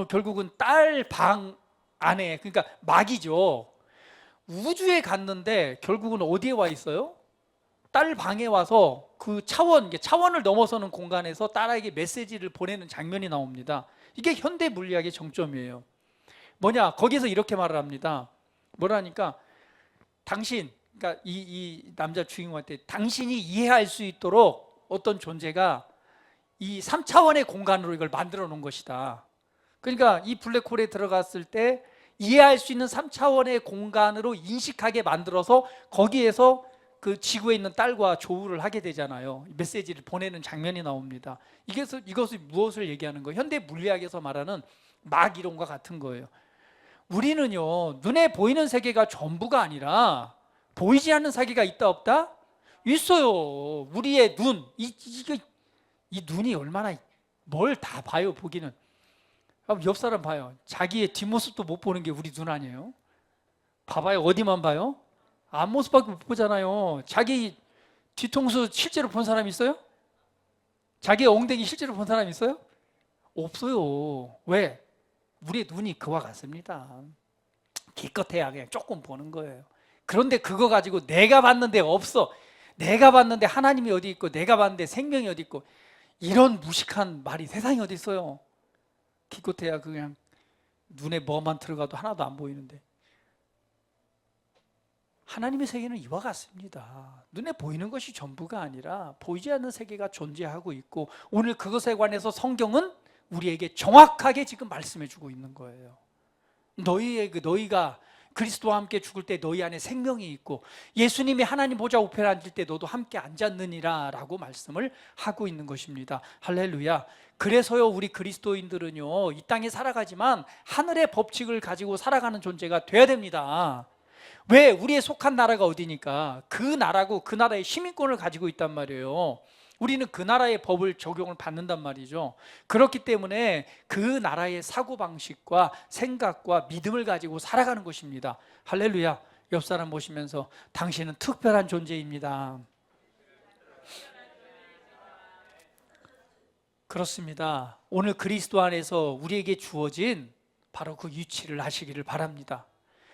결국은 딸 방 안에, 그러니까 막이죠. 우주에 갔는데 결국은 어디에 와 있어요? 딸 방에 와서 그 차원을 넘어서는 공간에서 딸에게 메시지를 보내는 장면이 나옵니다. 이게 현대 물리학의 정점이에요. 뭐냐? 거기서 이렇게 말을 합니다. 뭐라니까, 당신, 그러니까 이 남자 주인공한테, 당신이 이해할 수 있도록 어떤 존재가 이 3차원의 공간으로 이걸 만들어 놓은 것이다. 그러니까 이 블랙홀에 들어갔을 때 이해할 수 있는 3차원의 공간으로 인식하게 만들어서 거기에서 그 지구에 있는 딸과 조우를 하게 되잖아요. 메시지를 보내는 장면이 나옵니다. 이것이 무엇을 얘기하는 거예요? 현대 물리학에서 말하는 막 이론과 같은 거예요. 우리는요, 눈에 보이는 세계가 전부가 아니라 보이지 않는 세계가 있다 없다? 있어요. 우리의 눈, 이 눈이 얼마나 뭘 다 봐요. 보기는. 옆 사람 봐요. 자기의 뒷모습도 못 보는 게 우리 눈 아니에요? 봐봐요. 어디만 봐요? 앞모습밖에 못 보잖아요. 자기 뒤통수 실제로 본 사람 있어요? 자기 엉덩이 실제로 본 사람 있어요? 없어요. 왜? 우리의 눈이 그와 같습니다. 기껏해야 그냥 조금 보는 거예요. 그런데 그거 가지고 내가 봤는데 없어, 내가 봤는데 하나님이 어디 있고, 내가 봤는데 생명이 어디 있고, 이런 무식한 말이 세상에 어디 있어요. 기껏해야 그냥 눈에 뭐만 들어가도 하나도 안 보이는데. 하나님의 세계는 이와 같습니다. 눈에 보이는 것이 전부가 아니라 보이지 않는 세계가 존재하고 있고, 오늘 그것에 관해서 성경은 우리에게 정확하게 지금 말씀해 주고 있는 거예요. 너희가 그리스도와 함께 죽을 때 너희 안에 생명이 있고, 예수님이 하나님 보좌 우편에 앉을 때 너도 함께 앉았느니라 라고 말씀을 하고 있는 것입니다. 할렐루야. 그래서요, 우리 그리스도인들은요, 이 땅에 살아가지만 하늘의 법칙을 가지고 살아가는 존재가 돼야 됩니다. 왜? 우리의 속한 나라가 어디니까 그 나라고 그 나라의 시민권을 가지고 있단 말이에요. 우리는 그 나라의 법을 적용을 받는단 말이죠. 그렇기 때문에 그 나라의 사고방식과 생각과 믿음을 가지고 살아가는 것입니다. 할렐루야. 옆 사람 보시면서 당신은 특별한 존재입니다. 그렇습니다. 오늘 그리스도 안에서 우리에게 주어진 바로 그 위치를 아시기를 바랍니다.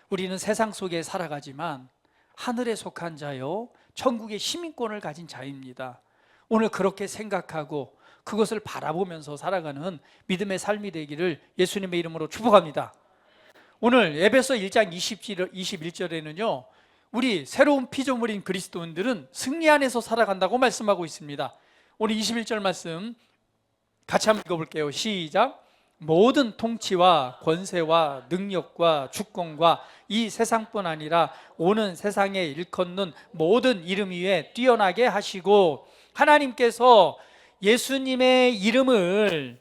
우리는 세상 속에 살아가지만 하늘에 속한 자요, 천국의 시민권을 가진 자입니다. 오늘 그렇게 생각하고 그것을 바라보면서 살아가는 믿음의 삶이 되기를 예수님의 이름으로 축복합니다. 오늘 에베소 1장 21절에는요, 우리 새로운 피조물인 그리스도인들은 승리 안에서 살아간다고 말씀하고 있습니다. 오늘 21절 말씀 같이 한번 읽어볼게요. 시작. 모든 통치와 권세와 능력과 주권과 이 세상뿐 아니라 오는 세상에 일컫는 모든 이름 위에 뛰어나게 하시고, 하나님께서 예수님의 이름을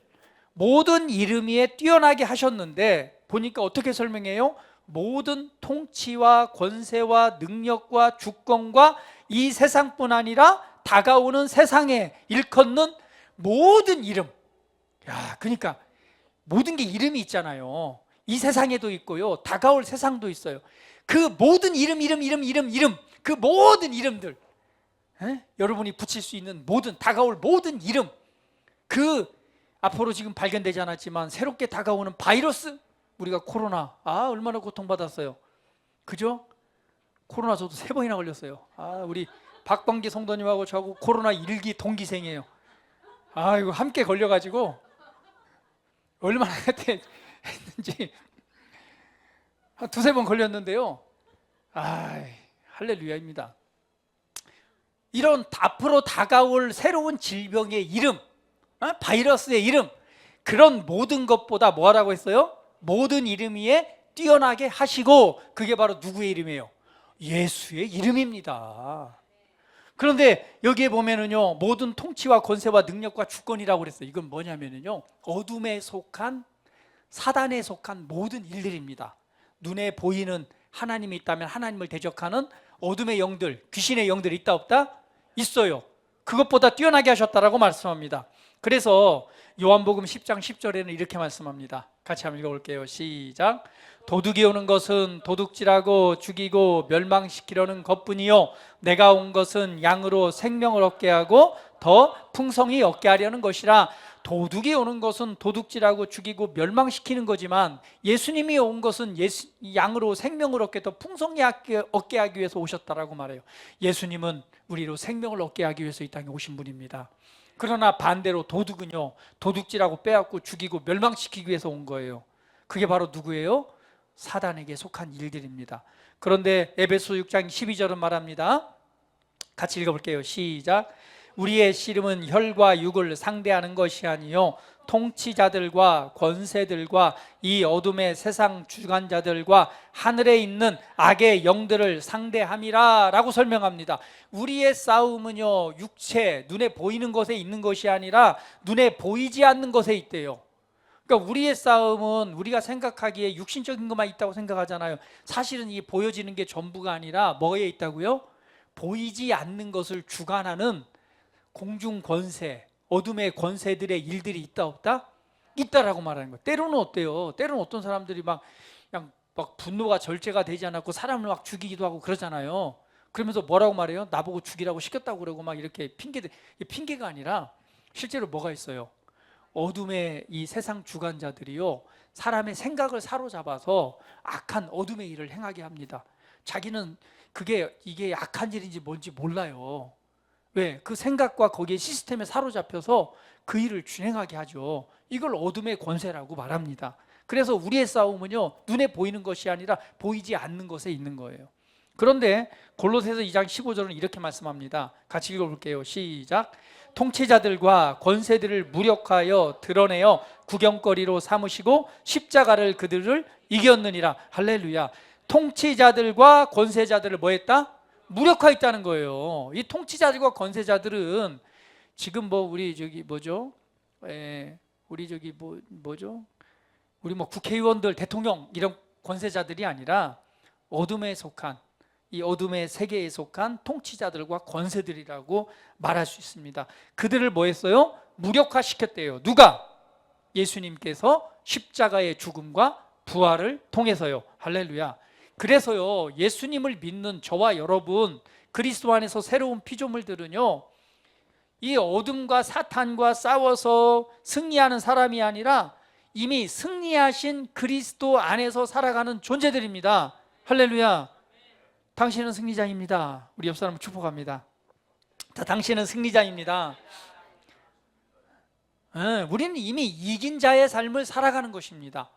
모든 이름 위에 뛰어나게 하셨는데, 보니까 어떻게 설명해요? 모든 통치와 권세와 능력과 주권과 이 세상뿐 아니라 다가오는 세상에 일컫는 모든 이름. 야, 그러니까 모든 게 이름이 있잖아요. 이 세상에도 있고요, 다가올 세상도 있어요. 그 모든 이름, 그 모든 이름들, 여러분이 붙일 수 있는 모든, 다가올 모든 이름, 그 앞으로 지금 발견되지 않았지만 새롭게 다가오는 바이러스, 우리가 코로나, 얼마나 고통받았어요. 그죠? 코로나 저도 3번이나 걸렸어요. 우리 박범기 성도님하고 저하고 코로나 1기 동기생이에요. 이거 함께 걸려가지고 얼마나 했는지 한 2-3번 걸렸는데요. 할렐루야입니다. 이런 앞으로 다가올 새로운 질병의 이름, 바이러스의 이름, 그런 모든 것보다 뭐라고 했어요? 모든 이름 위에 뛰어나게 하시고, 그게 바로 누구의 이름이에요? 예수의 이름입니다. 그런데 여기에 보면은요, 모든 통치와 권세와 능력과 주권이라고 그랬어요. 이건 뭐냐면은요, 어둠에 속한, 사단에 속한 모든 일들입니다. 눈에 보이는 하나님이 있다면 하나님을 대적하는 어둠의 영들, 귀신의 영들이 있다 없다? 있어요. 그것보다 뛰어나게 하셨다라고 말씀합니다. 그래서 요한복음 10장 10절에는 이렇게 말씀합니다. 같이 한번 읽어볼게요. 시작. 도둑이 오는 것은 도둑질하고 죽이고 멸망시키려는 것뿐이요, 내가 온 것은 양으로 생명을 얻게 하고 더 풍성히 얻게 하려는 것이라. 도둑이 오는 것은 도둑질하고 죽이고 멸망시키는 거지만, 예수님이 온 것은 양으로 생명을 얻게 더 풍성히 얻게 하기 위해서 오셨다라고 말해요. 예수님은 우리로 생명을 얻게 하기 위해서 이 땅에 오신 분입니다. 그러나 반대로 도둑은요, 도둑질하고 빼앗고 죽이고 멸망시키기 위해서 온 거예요. 그게 바로 누구예요? 사단에게 속한 일들입니다. 그런데 에베소 6장 12절은 말합니다. 같이 읽어볼게요. 시작. 우리의 씨름은 혈과 육을 상대하는 것이 아니요 통치자들과 권세들과 이 어둠의 세상 주관자들과 하늘에 있는 악의 영들을 상대함이라 라고 설명합니다. 우리의 싸움은요, 육체, 눈에 보이는 것에 있는 것이 아니라 눈에 보이지 않는 것에 있대요. 그러니까 우리의 싸움은 우리가 생각하기에 육신적인 것만 있다고 생각하잖아요. 사실은 이 보여지는 게 전부가 아니라 뭐에 있다고요? 보이지 않는 것을 주관하는 공중 권세, 어둠의 권세들의 일들이 있다 없다? 있다라고 말하는 거예요. 때로는 어때요? 때로는 어떤 사람들이 막 그냥 막 분노가 절제가 되지 않았고 사람을 막 죽이기도 하고 그러잖아요. 그러면서 뭐라고 말해요? 나보고 죽이라고 시켰다고 그러고 막 이렇게 핑계가 아니라 실제로 뭐가 있어요? 어둠의 이 세상 주관자들이요, 사람의 생각을 사로잡아서 악한 어둠의 일을 행하게 합니다. 자기는 이게 악한 일인지 뭔지 몰라요. 왜? 그 생각과 거기에 시스템에 사로잡혀서 그 일을 진행하게 하죠. 이걸 어둠의 권세라고 말합니다. 그래서 우리의 싸움은요, 눈에 보이는 것이 아니라 보이지 않는 것에 있는 거예요. 그런데 골로새서 2장 15절은 이렇게 말씀합니다. 같이 읽어볼게요. 시작. 통치자들과 권세들을 무력하여 드러내어 구경거리로 삼으시고 십자가를 그들을 이겼느니라. 할렐루야. 통치자들과 권세자들을 뭐 했다? 무력화했다는 거예요. 이 통치자들과 권세자들은 지금 우리 뭐죠? 우리 국회의원들, 대통령 이런 권세자들이 아니라 어둠에 속한, 이 어둠의 세계에 속한 통치자들과 권세들이라고 말할 수 있습니다. 그들을 뭐 했어요? 무력화시켰대요. 누가? 예수님께서 십자가의 죽음과 부활을 통해서요. 할렐루야. 그래서요, 예수님을 믿는 저와 여러분, 그리스도 안에서 새로운 피조물들은요, 이 어둠과 사탄과 싸워서 승리하는 사람이 아니라 이미 승리하신 그리스도 안에서 살아가는 존재들입니다. 할렐루야. 당신은 승리자입니다. 우리 옆 사람을 축복합니다. 당신은 승리자입니다. 우리는 이미 이긴 자의 삶을 살아가는 것입니다.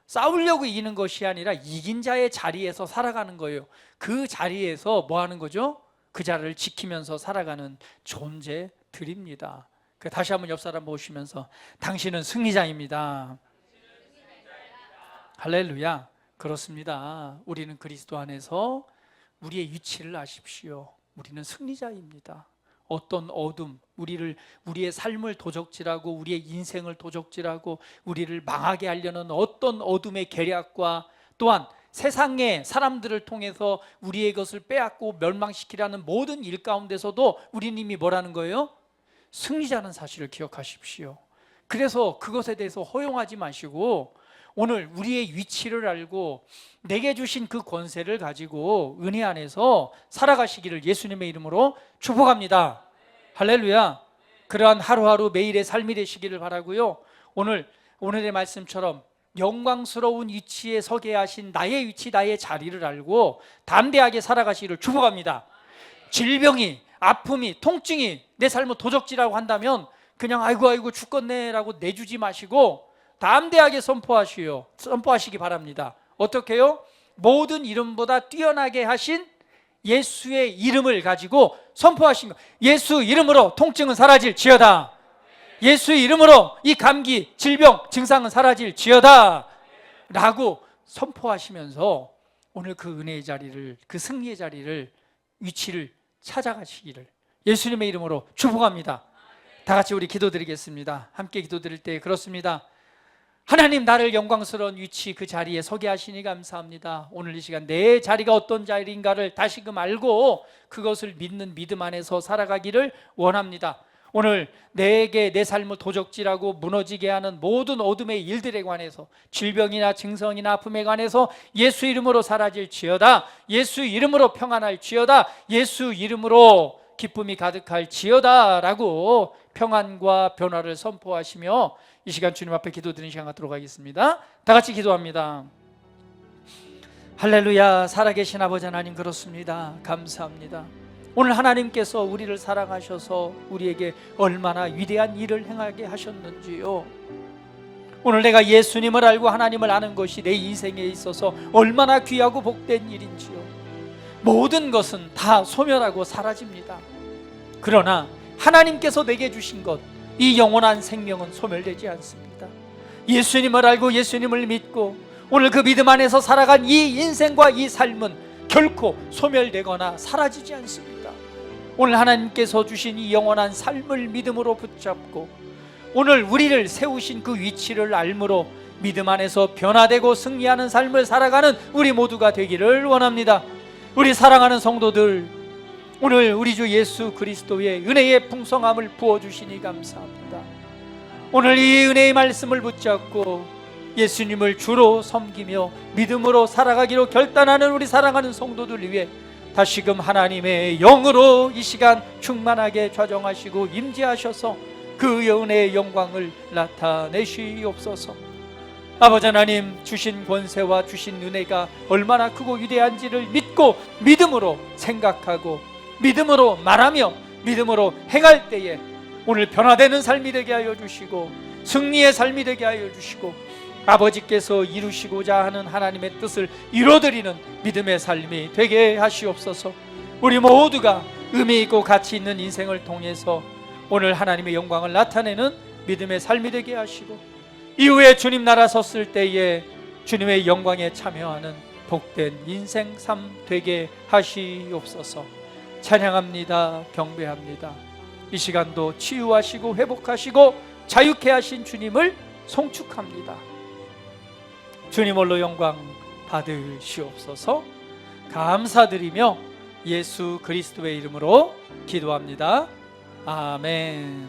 싸우려고 이기는 것이 아니라 이긴 자의 자리에서 살아가는 거예요. 그 자리에서 뭐 하는 거죠? 그 자리를 지키면서 살아가는 존재들입니다. 다시 한번 옆 사람 보시면서 당신은 승리자입니다. 할렐루야. 그렇습니다. 우리는 그리스도 안에서 우리의 위치를 아십시오. 우리는 승리자입니다. 어떤 어둠, 우리의 삶을 도적질하고 우리의 인생을 도적질하고 우리를 망하게 하려는 어떤 어둠의 계략과 또한 세상의 사람들을 통해서 우리의 것을 빼앗고 멸망시키려는 모든 일 가운데서도 우리는 이미 뭐라는 거예요? 승리자는 사실을 기억하십시오. 그래서 그것에 대해서 허용하지 마시고 오늘 우리의 위치를 알고 내게 주신 그 권세를 가지고 은혜 안에서 살아가시기를 예수님의 이름으로 축복합니다. 할렐루야. 그러한 하루하루 매일의 삶이 되시기를 바라고요. 오늘의 말씀처럼 영광스러운 위치에 서게 하신 나의 위치, 나의 자리를 알고 담대하게 살아가시기를 축복합니다. 질병이, 아픔이, 통증이 내 삶을 도적질하고 한다면 그냥 아이고 죽겠네라고 내주지 마시고 담대하게 선포하시기 바랍니다. 어떻게 해요? 모든 이름보다 뛰어나게 하신 예수의 이름을 가지고 선포하신 것. 예수 이름으로 통증은 사라질지어다. 예수 이름으로 이 감기, 질병, 증상은 사라질지어다 라고 선포하시면서 오늘 그 은혜의 자리를, 그 승리의 자리를, 위치를 찾아가시기를 예수님의 이름으로 축복합니다. 다 같이 우리 기도드리겠습니다. 함께 기도드릴 때 그렇습니다. 하나님, 나를 영광스러운 위치 그 자리에 서게 하시니 감사합니다. 오늘 이 시간 내 자리가 어떤 자리인가를 다시금 알고 그것을 믿는 믿음 안에서 살아가기를 원합니다. 오늘 내게 내 삶을 도적질하고 무너지게 하는 모든 어둠의 일들에 관해서, 질병이나 증상이나 아픔에 관해서 예수 이름으로 사라질지어다. 예수 이름으로 평안할지어다. 예수 이름으로 기쁨이 가득할지어다 라고 평안과 변화를 선포하시며 이 시간 주님 앞에 기도드리는 시간 갖도록 하겠습니다. 다 같이 기도합니다. 할렐루야. 살아계신 아버지 하나님, 그렇습니다. 감사합니다. 오늘 하나님께서 우리를 사랑하셔서 우리에게 얼마나 위대한 일을 행하게 하셨는지요. 오늘 내가 예수님을 알고 하나님을 아는 것이 내 인생에 있어서 얼마나 귀하고 복된 일인지요. 모든 것은 다 소멸하고 사라집니다. 그러나 하나님께서 내게 주신 것, 이 영원한 생명은 소멸되지 않습니다. 예수님을 알고 예수님을 믿고 오늘 그 믿음 안에서 살아간 이 인생과 이 삶은 결코 소멸되거나 사라지지 않습니다. 오늘 하나님께서 주신 이 영원한 삶을 믿음으로 붙잡고 오늘 우리를 세우신 그 위치를 알므로 믿음 안에서 변화되고 승리하는 삶을 살아가는 우리 모두가 되기를 원합니다. 우리 사랑하는 성도들, 오늘 우리 주 예수 그리스도의 은혜의 풍성함을 부어주시니 감사합니다. 오늘 이 은혜의 말씀을 붙잡고 예수님을 주로 섬기며 믿음으로 살아가기로 결단하는 우리 사랑하는 성도들 위해 다시금 하나님의 영으로 이 시간 충만하게 좌정하시고 임재하셔서 그 은혜의 영광을 나타내시옵소서. 아버지 하나님, 주신 권세와 주신 은혜가 얼마나 크고 위대한지를 믿고 믿음으로 생각하고 믿음으로 말하며 믿음으로 행할 때에 오늘 변화되는 삶이 되게 하여 주시고 승리의 삶이 되게 하여 주시고 아버지께서 이루시고자 하는 하나님의 뜻을 이루어드리는 믿음의 삶이 되게 하시옵소서. 우리 모두가 의미 있고 가치 있는 인생을 통해서 오늘 하나님의 영광을 나타내는 믿음의 삶이 되게 하시고 이후에 주님 나라 섰을 때에 주님의 영광에 참여하는 복된 인생 삶 되게 하시옵소서. 찬양합니다. 경배합니다. 이 시간도 치유하시고 회복하시고 자유케 하신 주님을 송축합니다. 주님 홀로 영광 받으시옵소서. 감사드리며 예수 그리스도의 이름으로 기도합니다. 아멘.